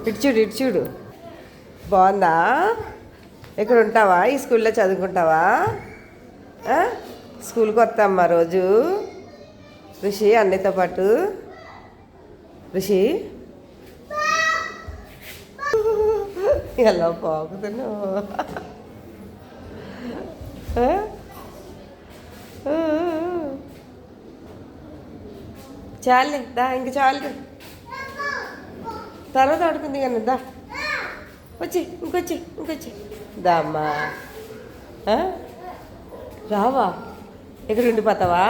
ఇటు చూడు ఇటు చూడు. బాగుందా? ఇక్కడ ఉంటావా? ఈ స్కూల్లో చదువుకుంటావా? స్కూల్కి వస్తామ్మా రోజు ఋషి అన్నయ్యతో పాటు. ఋషి ఎలా పాకుతున్నావు? చాలే దా, ఇంక చాలు. తర్వాత ఆడుకుంది కానీ దా, వచ్చి ఇంకొచ్చి దా అమ్మా. రావా? ఇక్కడ ఉండిపోతావా?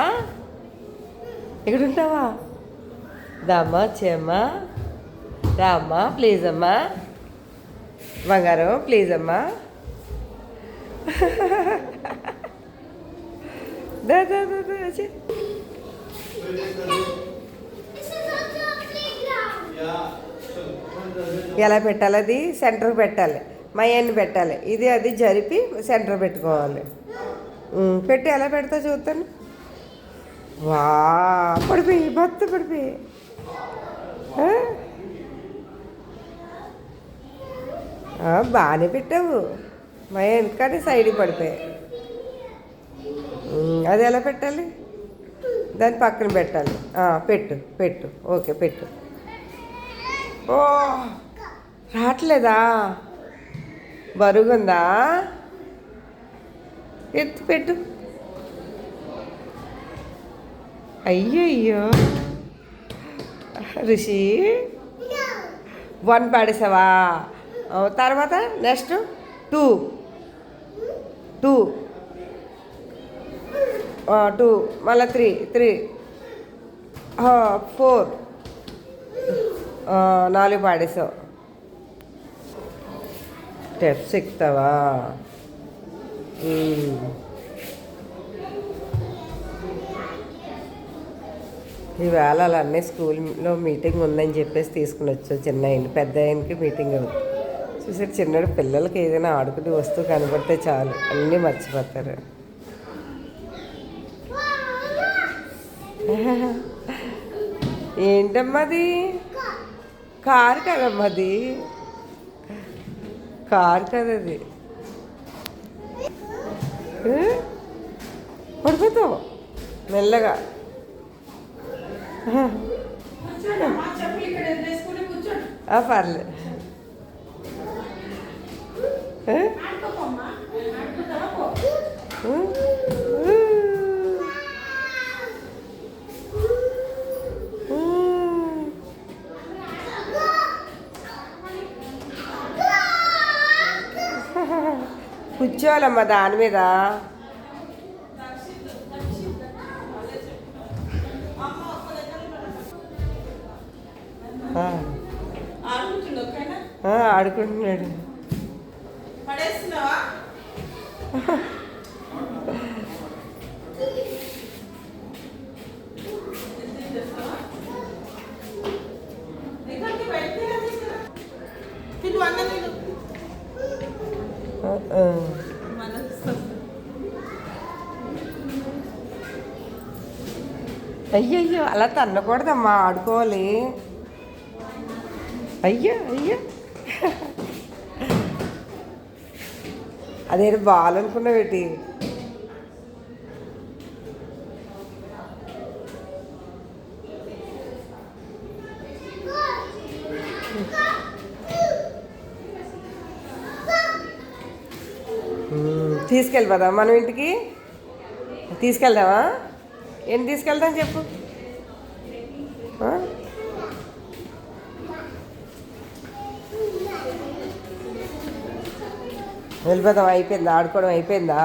ఇక్కడ ఉంటావా? దామ్మా వచ్చేయమ్మా. రామ్మా ప్లీజ్ అమ్మా. బంగారం ప్లీజ్ అమ్మా. దా దా దా దా వచ్చి. ఎలా పెట్టాలి? అది సెంటర్ పెట్టాలి, మయాన్ని పెట్టాలి, ఇది అది జరిపి సెంటర్ పెట్టుకోవాలి. పెట్టి ఎలా పెడతా చూస్తాను. వా పడిపోయి భర్త పడిపోయి. బాగానే పెట్టావు మయాన్, కానీ సైడ్కి పడిపోయాయి. అది ఎలా పెట్టాలి? దాన్ని పక్కన పెట్టాలి. పెట్టు ఓకే పెట్టు. ఓ రావట్లేదా? బరుగుందా? ఎత్తు పెట్టు. అయ్యో ఋషి 1 పాడేసావా? తర్వాత నెక్స్ట్ 2 మళ్ళీ 3 4 4 పాడేసావు. స్టెప్స్ ఎక్కుతావా? ఈవేళ అన్నీ స్కూల్లో మీటింగ్ ఉందని చెప్పేసి తీసుకుని వచ్చావు. చిన్న ఆయన పెద్ద ఆయనకి మీటింగ్ అవుతుంది. చూసారు చిన్నడు పిల్లలకి ఏదైనా ఆడుకునే వస్తువు కనబడితే చాలు అన్నీ మర్చిపోతారు. ఏంటమ్మా అది? కారు కదమ్మా అది, కారు కదది. పడిపోతావు మెల్లగా. పర్లేదు. కూర్చోవాలమ్మా దాని మీద. ఆడుకుంటున్నాడు. అయ్యయ్యో అలా తన్నకూడదమ్మా, ఆడుకోవాలి. అయ్యో అదే బాల్ అనుకున్నావేటి? తీసుకెళ్ళిపోదాం మనం ఇంటికి. తీసుకెళ్దామా? ఏం తీసుకెళ్దాం చెప్పు. వెళ్ళిపోదాం. అయిపోయిందా ఆడుకోవడం? అయిపోయిందా?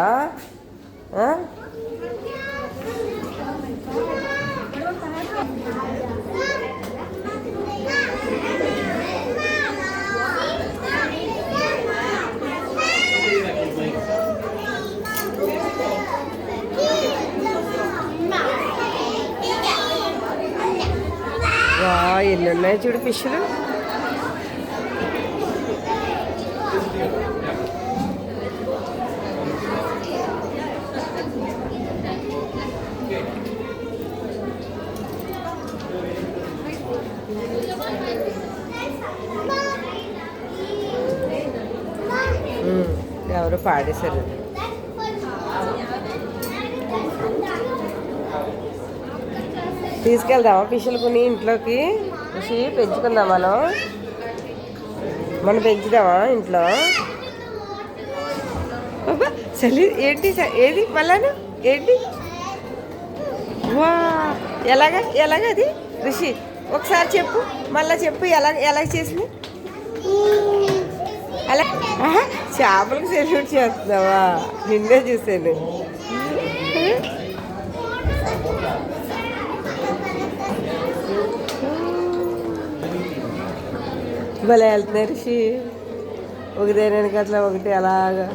ఎన్ని ఉన్నాయి చూడు ఫిష్లు. ఎవరు పాడేశారు. తీసుకెళ్దామా ఫిష్లు కొని ఇంట్లోకి? ఫిష్ పెంచుకుందాం మనం పెంచుదామా ఇంట్లో? చలి ఏంటి ఏది మళ్ళాను ఏంటి? వా ఎలాగ అది ఋషి ఒకసారి చెప్పు, మళ్ళా చెప్పు ఎలా చేసింది. అలా చేపలకు సెల్యూట్ చేస్తున్నావా? నిన్నే చూసాను. భలే వెళ్తున్నాయి ఋషి, ఒకటే వెనకట్లా ఒకటి అలాగా.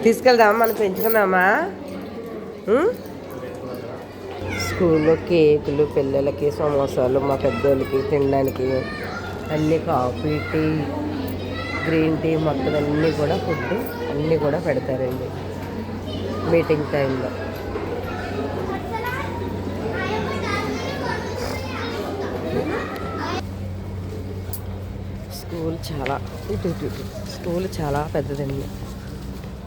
తీసుకెళ్దామా? మనం పెంచుకుందామా? స్కూల్లో కేకులు, పిల్లలకి సమోసాలు, మా పెద్దోళ్ళకి తినడానికి అన్నీ, కాఫీ, టీ, గ్రీన్ టీ, మొత్తం అన్నీ కూడా ఫుడ్ అన్నీ కూడా పెడతారండి మీటింగ్ టైంలో. స్కూల్ చాలా పెద్దదండి.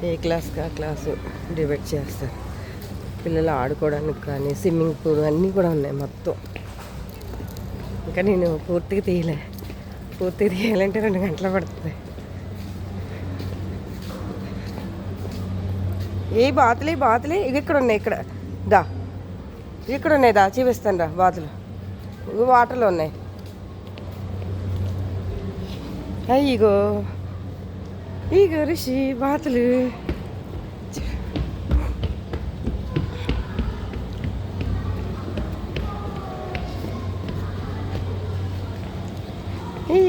ఏ క్లాస్కి ఆ క్లాసు డివైడ్ చేస్తారు. పిల్లలు ఆడుకోవడానికి కానీ స్విమ్మింగ్ పూల్ అన్నీ కూడా ఉన్నాయి మొత్తం. ఇంకా నేను పూర్తిగా తీయాలంటే 2 గంటలు పడుతుంది. ఏ బాతులే ఇక్కడ ఉన్నాయి. ఇక్కడ ఉన్నాయి చూపిస్తాను రా. బాతులు వాటర్లో ఉన్నాయి. ఇగో ఋషి బాతులు.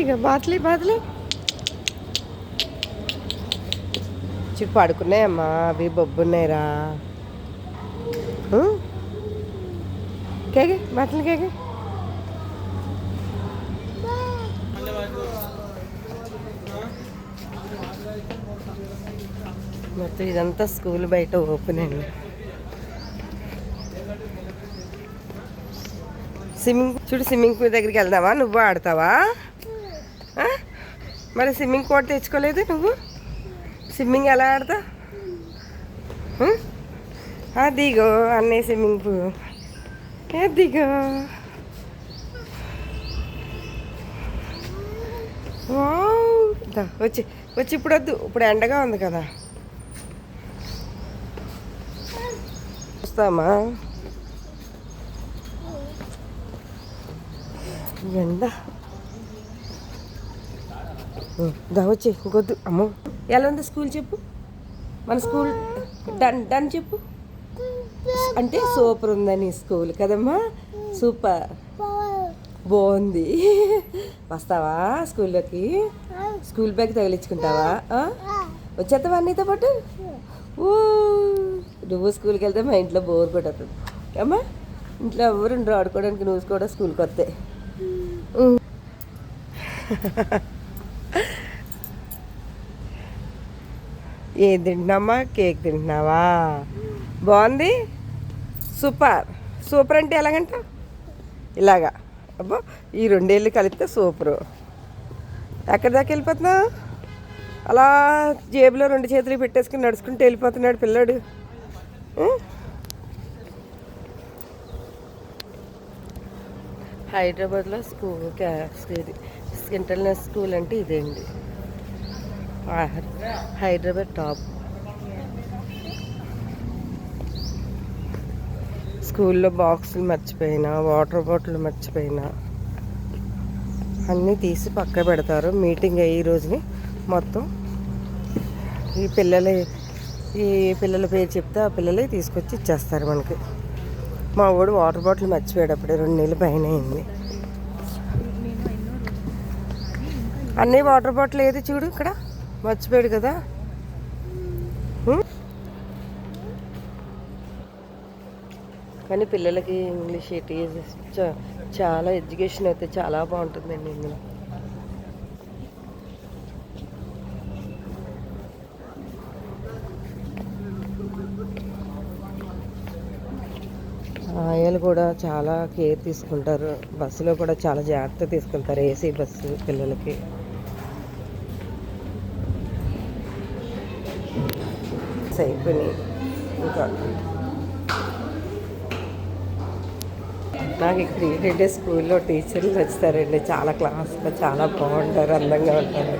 ఇక బాతులు చుట్టూ పడుకున్నాయమ్మా. అవి బొబ్బున్నాయిరా. కేకే బాతులు కేకే. మొత్తం ఇదంతా స్కూల్ బయట ఓపెన్ అండి. స్విమ్మింగ్ పూల్ దగ్గరికి వెళ్దామా? నువ్వు ఆడతావా? మరి స్విమ్మింగ్ కోట్ తెచ్చుకోలేదు నువ్వు? స్విమ్మింగ్ ఎలా ఆడతా? అదిగో అన్నీ స్విమ్మింగ్ పూల్. అదిగో వచ్చి ఇప్పుడు వద్దు, ఇప్పుడు ఎండగా ఉంది కదా. వస్తామా? ఎండ వచ్చి ఇంకొద్దు. అమ్మో ఎలా ఉంది స్కూల్ చెప్పు. మన స్కూల్ డన్ చెప్పు. అంటే సూపర్ ఉందని స్కూల్ కదమ్మా. సూపర్ బాగుంది. వస్తావా స్కూల్లోకి? School bag తగిలించుకుంటావా? వచ్చేస్తావా నీతో పాటు? నువ్వు స్కూల్కి వెళ్తే మా ఇంట్లో బోర్ కొట్టవుతుంది అమ్మా. ఇంట్లో ఎవరు ఉండరు ఆడుకోవడానికి. నువ్వు కూడా స్కూల్కి వస్తే ఏం తింటున్నామ్మా? కేక్ తింటున్నావా? బాగుంది. సూపర్ అంటే ఎలాగంట? ఇలాగా. అబ్బో ఈ 2 ఏళ్ళు కలిపితే సూపరు. ఎక్కడి దాకా వెళ్ళిపోతున్నా? అలా జేబులో 2 చేతులు పెట్టేసుకుని నడుచుకుంటూ వెళ్ళిపోతున్నాడు పిల్లాడు. హైదరాబాద్లో ఇంటర్నేషనల్ స్కూల్ అంటే ఇదేండి. హైదరాబాద్ టాప్. స్కూల్లో బాక్సులు మర్చిపోయినా, వాటర్ బాటిల్ మర్చిపోయినా అన్నీ తీసి పక్క పెడతారు. మీటింగ్ అయ్యి రోజుని మొత్తం ఈ పిల్లల పేరు చెప్తే ఆ పిల్లలే తీసుకొచ్చి ఇచ్చేస్తారు మనకి. మా వాడు వాటర్ బాటిల్ మర్చిపోయాడు అప్పుడే. 2 నెలలు పైన అయింది. అన్నీ వాటర్ బాటిల్ ఏది చూడు ఇక్కడ మర్చిపోయాడు కదా. కానీ పిల్లలకి ఇంగ్లీష్ చాలా ఎడ్యుకేషన్ అయితే చాలా బాగుంటుందండి ఇందులో. అమ్మాయిలు కూడా చాలా కేర్ తీసుకుంటారు. బస్సులో కూడా చాలా జాగ్రత్త తీసుకెళ్తారు ఏసీ బస్సు పిల్లలకి. అయిపోయినాయి ఇంకా. నాకు ఇక్కడ ఏంటంటే స్కూల్లో టీచర్లు నచ్చుతారండి. చాలా క్లాస్గా చాలా బాగుంటారు, అందంగా ఉంటారు.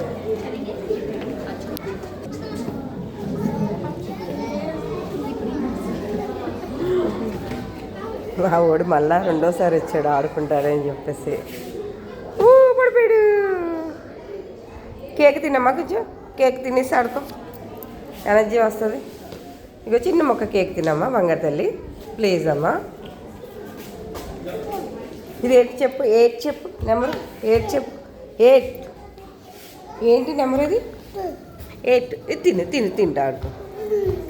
మా వాడు మళ్ళా రెండోసారి వచ్చాడు ఆడుకుంటారని చెప్పేసి. పడిపోయాడు. కేక్ తినమ్మా, కొంచెం కేక్ తినేసి ఆడుకో, ఎనర్జీ వస్తుంది. ఇక చిన్న మొక్క కేక్ తినమ్మా బంగారు తల్లి, ప్లీజ్ అమ్మా. ఇది 8 చెప్పు, 8 చెప్పు నెంబరు, 8 చెప్పు. 8 ఏంటి నెంబర్ అది? 8. ఇది తింటా ఆడుకో.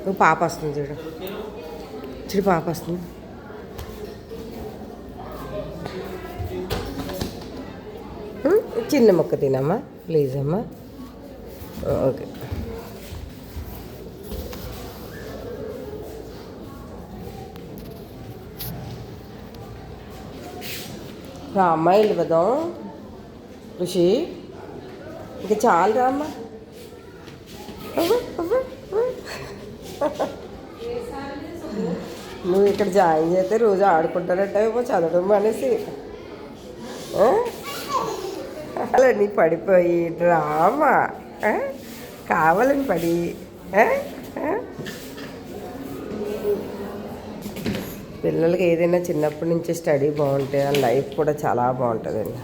నువ్వు పాప వస్తుంది చూడు, చూడు పాప వస్తుంది. చిన్న మొక్క తినమ్మా ప్లీజ్ అమ్మా. ఓకే. రా అమ్మాయి వెళ్ళిపోదాం ఋషి, ఇంకా చాలు రా అమ్మా. నువ్వు ఇక్కడ జాయిన్ చేస్తే రోజు ఆడుకుంటానంటావేమో చదవడం అనేసి. అలా నీ పడిపోయి డ్రామా కావాలని పడి. పిల్లలకి ఏదైనా చిన్నప్పటి నుంచి స్టడీ బాగుంటే లైఫ్ కూడా చాలా బాగుంటుందండి.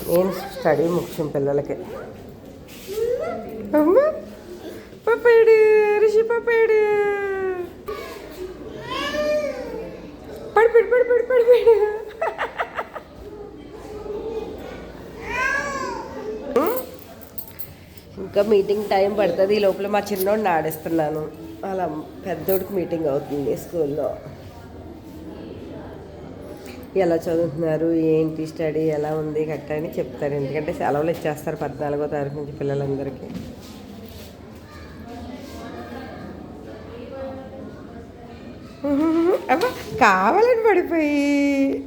నేను స్టడీ ముఖ్యం పిల్లలకి. పప్పాడు రిషి, పప్పాడు పడిపోయాడు. ఇంకా మీటింగ్ టైం పడుతుంది. ఈ లోపల మా చిన్నోడిని ఆడిస్తున్నాను. అలా పెద్దోడికి మీటింగ్ అవుతుంది స్కూల్లో. ఎలా చదువుతున్నారు, ఏంటి స్టడీ ఎలా ఉంది గట్ట అని చెప్తారు. ఎందుకంటే సెలవులు ఇచ్చేస్తారు 14వ తారీఖు నుంచి పిల్లలందరికీ. అబ్బా కావాలని పడిపోయి